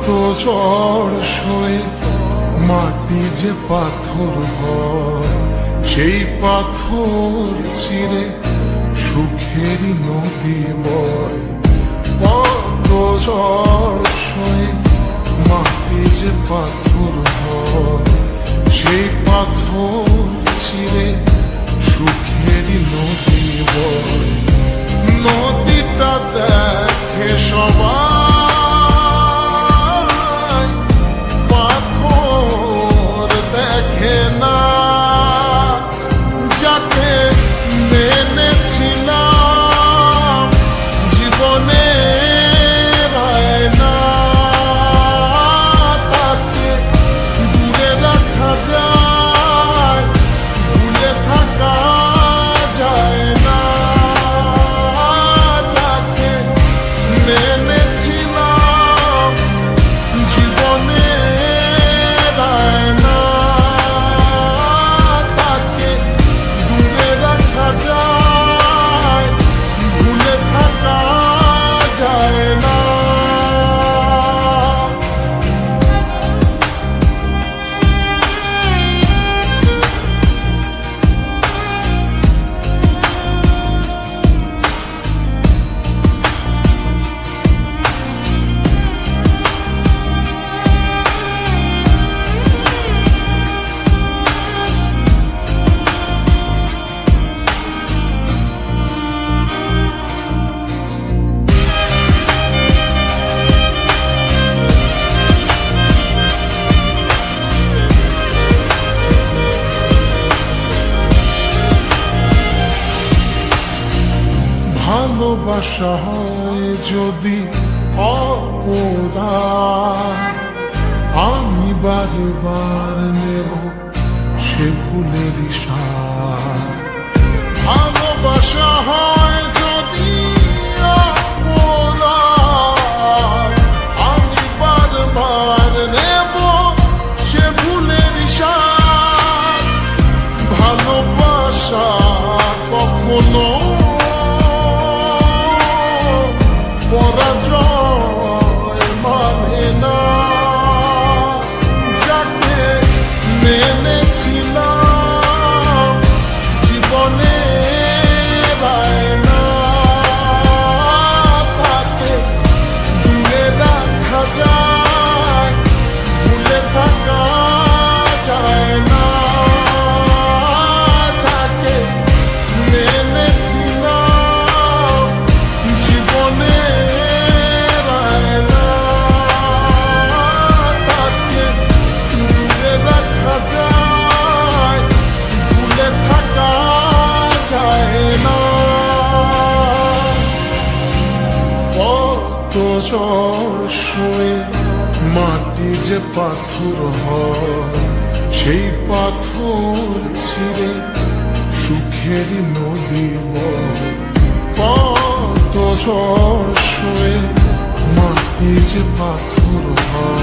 ঝড় সয়ে মাটি যে পাথর হয়, সেই পাথর চিরে সুখেরই নদী বয়। কত ঝড় সয়ে মাটি যে পাথর হয়, সেই পাথর চিরে সুখেরই নদী বয়। নদীটা দেখে সবাই, পাথর দেখে না। যাকে মেনেছিলাম জীবনে না, তাকে দূরে রাখা যায়, ভুলে থাকা যায় না। যাকে মেনেছিলাম জীবনে না, তাকে দূরে রাখা যায়, ভুলে থাকা যায় না। ভালোবাসা হয় যদি অপরাধ, আমি বারবার নেব সে ফুলের স্বাদ। ভালোবাসা হয় যদি অপরাধ, আমি বারবার নেব সে ফুলের স্বাদ। ভালোবাসা কখনো পরাজয় মানে না। যাকে মেনেছিলাম জীবনে না, তাকে দূরে রাখা যায়, ভুলে থাকা যায় না। যাকে মেনেছিলাম জীবনে যায়, ভুলে থাকা যায় না। কত ঝড় সয়ে মাটি যে পাথর হয়, সেই পাথর ছিঁড়ে সুখেরই নদী বয়। কত ঝড় সয়ে মাটি যে পাথর হয়,